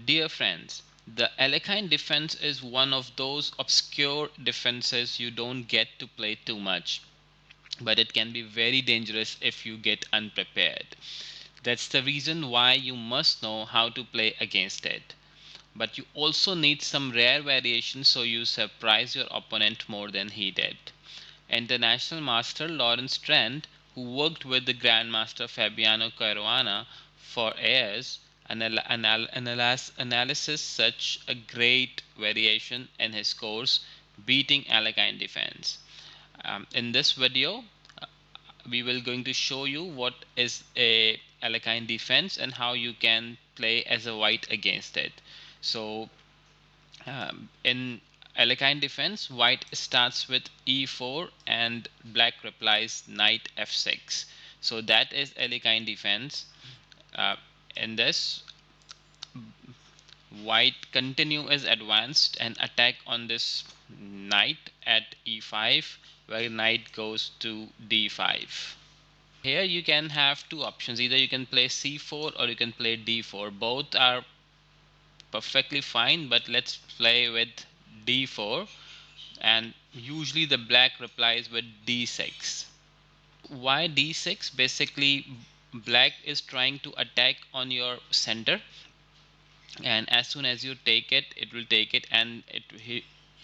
Dear friends, the Alekhine defense is one of those obscure defenses you don't get to play too much, but it can be very dangerous if you get unprepared. That's the reason why you must know how to play against it. But you also need some rare variations so you surprise your opponent more than he did. International master Lawrence Trent, who worked with the Grandmaster Fabiano Caruana for years, analysis such a great variation in his course, beating Alekhine Defense. In this video, we will going to show you what is a Alekhine Defense and how you can play as a white against it. So in Alekhine Defense, white starts with e4 and black replies knight f6. So that is Alekhine Defense. Uh, in this, white continue is advanced and attack on this knight at e5, where knight goes to d5. Here you can have two options. Either you can play c4 or you can play d4. Both are perfectly fine, but let's play with d4, and usually the black replies with d6. Why d6? Basically, black is trying to attack on your center, and as soon as you take it, it will take it, and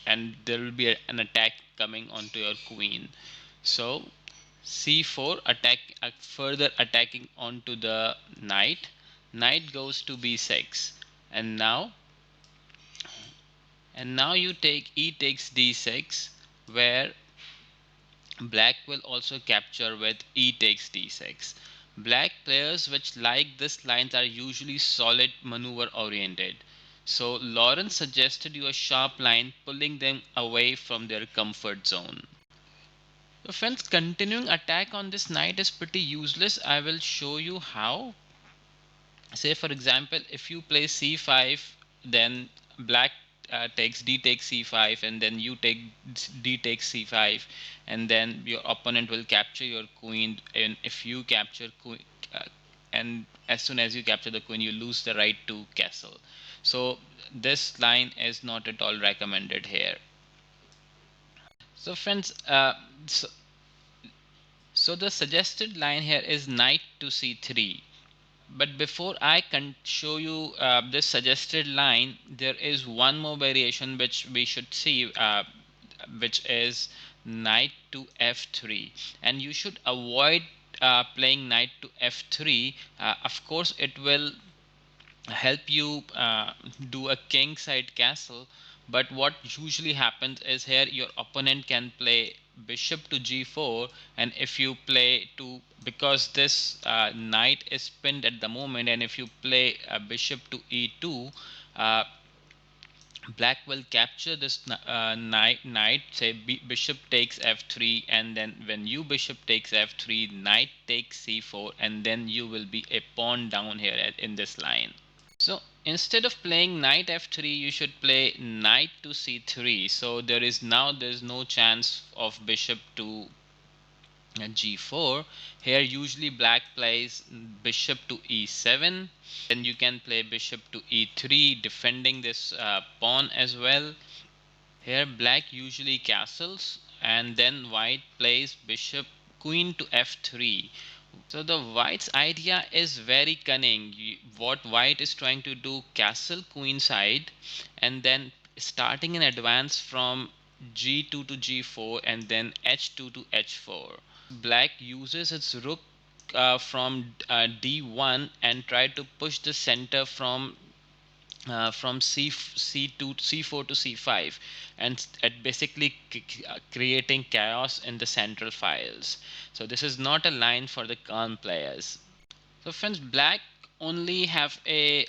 and there will be an attack coming onto your queen. So c4 attack, further attacking onto the knight. Knight goes to b6, and now you take e takes d6, where black will also capture with e takes d6. Black players which like this lines are usually solid maneuver oriented. So Lawrence suggested you a sharp line, pulling them away from their comfort zone. So friends, continuing attack on this knight is pretty useless. I will show you how. Say for example, if you play c5, then black takes d takes c5, and then you take d takes c5, and then your opponent will capture your queen. And if you capture queen, and as soon as you capture the queen, you lose the right to castle. So this line is not at all recommended here. So friends, so the suggested line here is knight to c3. But before I can show you this suggested line, there is one more variation which we should see, which is knight to f3. And you should avoid playing knight to f3. Of course, it will help you do a king side castle, but what usually happens is here your opponent can play bishop to g4, and if you play to, because this knight is pinned at the moment, and if you play bishop to e2, uh, black will capture this knight, say bishop takes f3, and then when you bishop takes f3, knight takes c4, and then you will be a pawn down here in this line. So instead of playing knight f3, you should play knight to c3. So there's no chance of bishop to g4. Here usually black plays bishop to e7. Then you can play bishop to e3, defending this pawn as well. Here black usually castles, and then white plays bishop queen to f3. So the white's idea is very cunning. What white is trying to do, castle queen side, and then starting in advance from g2 to g4, and then h2 to h4. Black uses its rook from d1 and try to push the center from C2 C4 to C5, and basically creating chaos in the central files. So this is not a line for the calm players. So friends, black only have a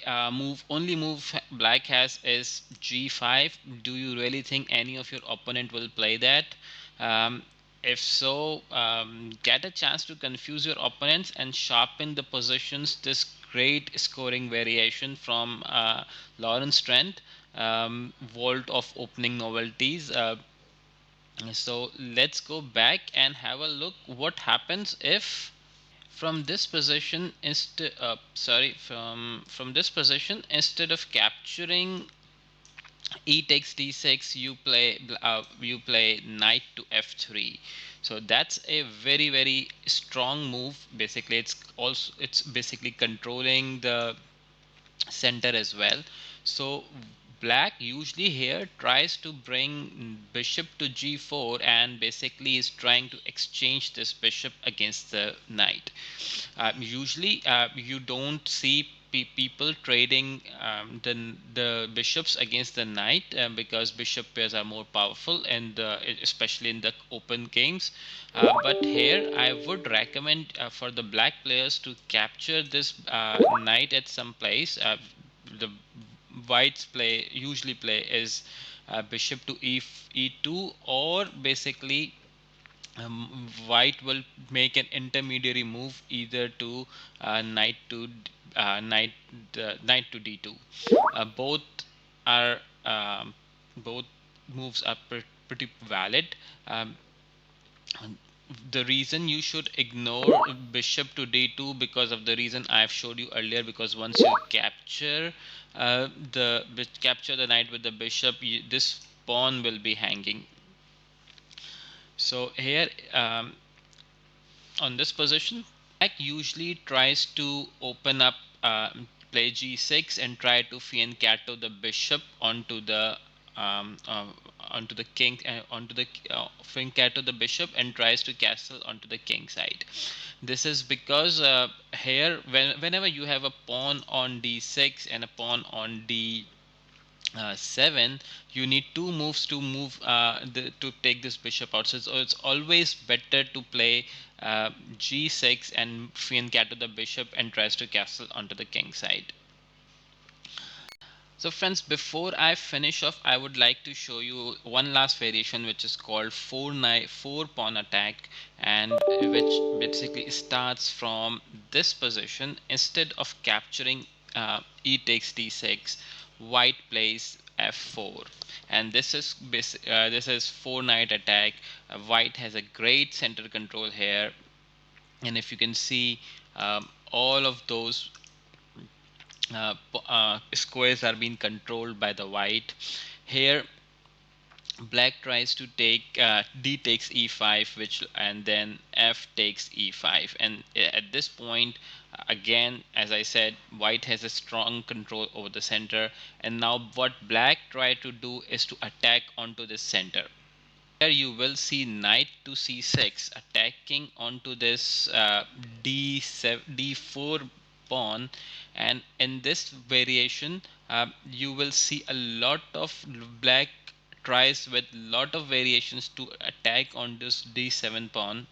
only move black has is g5. Do you really think any of your opponent will play that? Um, if so, get a chance to confuse your opponents and sharpen the positions. This great scoring variation from Lawrence Trent, Vault of Opening Novelties. So let's go back and have a look what happens if From this position, from this position, instead of capturing e takes d6, you play knight to f3. So that's a very strong move. Basically, it's basically controlling the center as well. So black usually here tries to bring bishop to g4 and basically is trying to exchange this bishop against the knight. Usually you don't see people trading the bishops against the knight because bishop pairs are more powerful, and especially in the open games. But here I would recommend for the black players to capture this knight at some place. The whites usually play is bishop to e2, or basically white will make an intermediary move either to knight to knight to d2. Both are both moves are pretty valid. Um, the reason you should ignore bishop to d2 because of the reason I've showed you earlier, because once you capture the knight with the bishop, this pawn will be hanging. So here on this position, black usually tries to open up, play g6 and try to fianchetto the bishop um, uh, onto the king, onto the fianchetto the bishop and tries to castle onto the king side. This is because here, whenever you have a pawn on d6 and a pawn on d7, you need two moves to to take this bishop out. So it's always better to play g6 and fianchetto the bishop and tries to castle onto the king side. So friends, before I finish off, I would like to show you one last variation which is called 4 pawn attack, and which basically starts from this position. Instead of capturing e takes d6, white plays f4, and this is 4 knight attack. White has a great center control here, and if you can see, all of those squares are being controlled by the white. Here black tries to take d takes e5, which, and then f takes e5, and at this point, again, as I said, white has a strong control over the center, and now what black try to do is to attack onto this center. Here you will see knight to c6 attacking onto this d4 pawn, and in this variation you will see a lot of black tries with lot of variations to attack on this d7 pawn.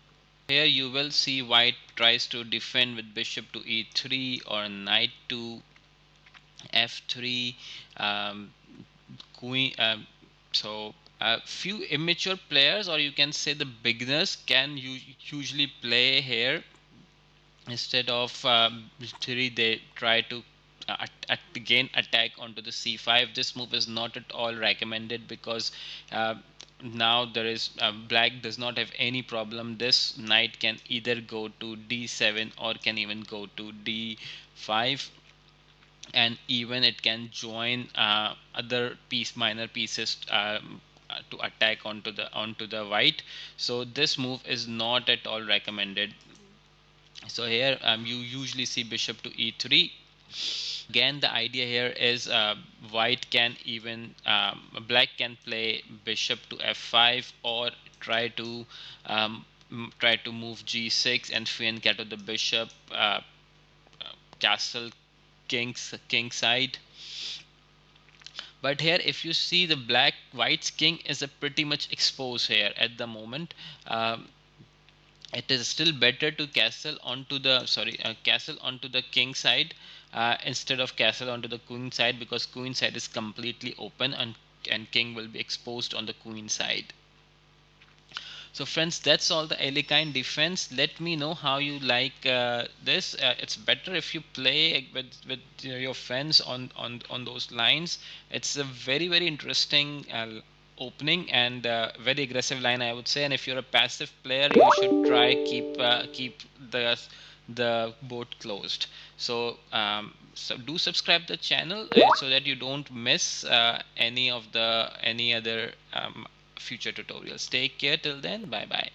Here you will see white tries to defend with bishop to e3 or knight to f3, queen. So few immature players, or you can say the beginners, can usually play here. Instead of 3, they try to again attack onto the c5. This move is not at all recommended because now there is black does not have any problem. This knight can either go to d7 or can even go to d5, and even it can join other minor pieces to attack onto the white. So this move is not at all recommended. So here you usually see bishop to e3. Again, the idea here is white can even black can play bishop to f5, or try to move g6 and fianchetto the bishop, castle king side. But here if you see, the white's king is a pretty much exposed here at the moment. It is still better to castle onto the king side instead of castle onto the queen side, because queen side is completely open, and king will be exposed on the queen side. So friends, that's all the Alekhine defense. Let me know how you like this. It's better if you play with your friends on those lines. It's a very interesting opening, and very aggressive line, I would say. And if you're a passive player, you should try keep the the boat closed. So so do subscribe the channel so that you don't miss any other future tutorials. Take care till then. Bye bye.